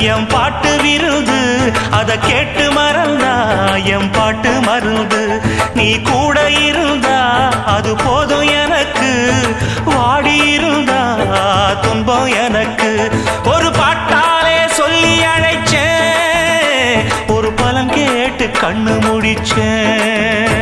M பாட்டு விருது அத கேட்டு மறந்தா எம் பாட்டு மருந்து நீ கூட இருந்தா அது போதும் எனக்கு வாடி இருந்தா துன்பம் எனக்கு ஒரு பாட்டாலே சொல்லி அழைச்சேன் ஒரு பலன் கேட்டு கண்ணு முடிச்சேன்